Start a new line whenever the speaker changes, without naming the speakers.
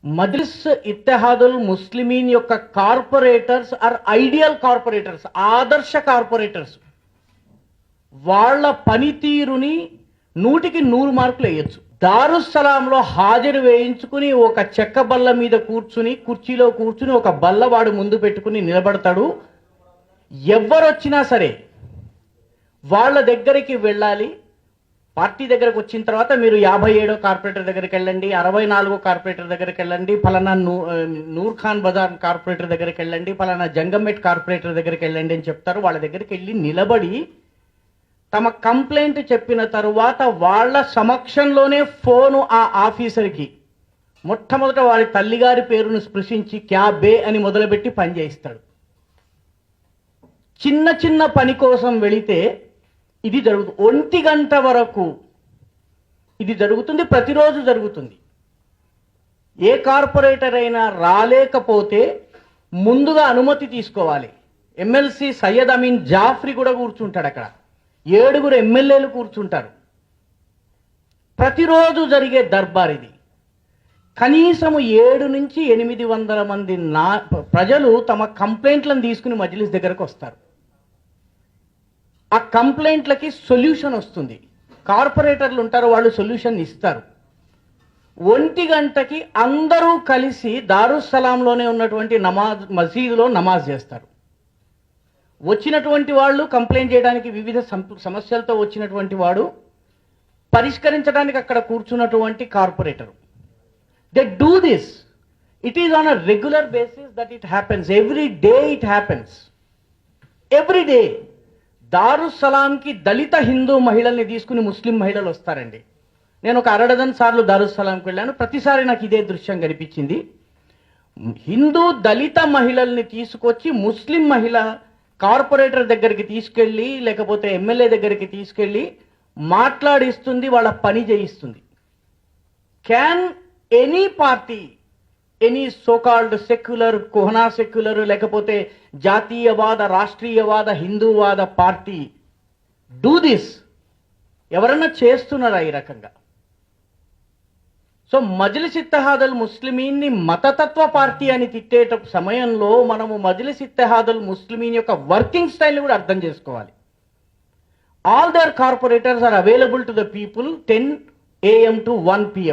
మజ్లిస్ ఇత్తెహాదుల్ ముస్లిమీన్ యొక్క corporators are ideal corporators, ఆదర్శ corporators. వాళ్ళ పనితీరుని 100కి 100 మార్కులు వేయచ్చు. దారుస్సలాంలో హాజరు వేయించుకుని ఒక చెక్క బల్ల మీద కూర్చుని, కుర్చీలో కూర్చుని ఒక బల్ల వాడు ముందు పెట్టుకుని నిలబడతాడు. ఎవరొచ్చినా సరే వాళ్ళ దగ్గరికి వెళ్ళాలి. పార్టీ దగ్గరకు వచ్చిన తర్వాత మీరు 57వ కార్పొరేటర్ దగ్గరికి వెళ్ళండి, 64వ కార్పొరేటర్ దగ్గరికి వెళ్ళండి, ఫలానా నూర్ ఖాన్ బజార్ కార్పొరేటర్ దగ్గరికి వెళ్ళండి, ఫలానా జంగంమెట్ కార్పొరేటర్ దగ్గరికి వెళ్ళండి అని చెప్తారు. వాళ్ళ దగ్గరికి వెళ్ళి నిలబడి తమ కంప్లైంట్ చెప్పిన తరువాత వాళ్ళ సమక్షంలోనే ఫోను ఆ ఆఫీసర్కి మొట్టమొదట వారి తల్లిగారి పేరును స్పృశించి క్యా బే అని మొదలుపెట్టి పని చేయిస్తాడు. చిన్న చిన్న పని కోసం వెళితే ఇది జరుగుతుంది. 1 గంట వరకు ఇది జరుగుతుంది, ప్రతిరోజు జరుగుతుంది. ఏ కార్పొరేటర్ అయినా రాలేకపోతే ముందుగా అనుమతి తీసుకోవాలి. ఎమ్మెల్సీ సయ్యద్ అమీన్ జాఫ్రీ కూడా కూర్చుంటాడు అక్కడ, 7 ఎమ్మెల్యేలు కూర్చుంటారు. ప్రతిరోజు జరిగే దర్బార్ ఇది. కనీసం 7 నుంచి 800 మంది ప్రజలు తమ కంప్లైంట్లను తీసుకుని మజ్లిస్ దగ్గరకు వస్తారు. ఆ కంప్లైంట్లకి సొల్యూషన్ వస్తుంది. కార్పొరేటర్లు ఉంటారు, వాళ్ళు సొల్యూషన్ ఇస్తారు. 1 గంటకి అందరూ కలిసి దారుస్సలాంలోనే ఉన్నటువంటి మసీదులో నమాజ్ చేస్తారు. వచ్చినటువంటి వాళ్ళు కంప్లైంట్ చేయడానికి, వివిధ సమస్యలతో వచ్చినటువంటి వాడు పరిష్కరించడానికి అక్కడ కూర్చున్నటువంటి corporator. They do this. It is on a regular basis that it happens. Every day it happens. Every day. దారుస్సలాంకి దళిత హిందూ మహిళల్ని తీసుకుని ముస్లిం మహిళలు వస్తారండి. నేను ఒక 1 డజన్ సార్లు దారుస్సలాంకి వెళ్ళాను. ప్రతిసారి నాకు ఇదే దృశ్యం కనిపించింది. హిందూ దళిత మహిళల్ని తీసుకొచ్చి ముస్లిం మహిళ కార్పొరేటర్ దగ్గరికి తీసుకెళ్ళి, లేకపోతే ఎమ్మెల్యే దగ్గరికి తీసుకెళ్ళి మాట్లాడిస్తుంది, వాళ్ళ పని చేయిస్తుంది. Can any party, any so called secular, కోహనా సెక్యులర్, లేకపోతే జాతీయవాద, రాష్ట్రీయవాద, హిందూవాద పార్టీ డూ దిస్? ఎవరన్నా చేస్తున్నారా ఈ రకంగా? సో మజ్లిస్ ఇత్తెహాదుల్ ముస్లిమీన్ని మతతత్వ పార్టీ అని తిట్టేట సమయంలో మనము మజ్లిస్ ఇత్తెహాదుల్ ముస్లిమీన్ యొక్క వర్కింగ్ స్టైల్ కూడా అర్థం చేసుకోవాలి. All their corporators are available to the people 10 AM to 1 PM.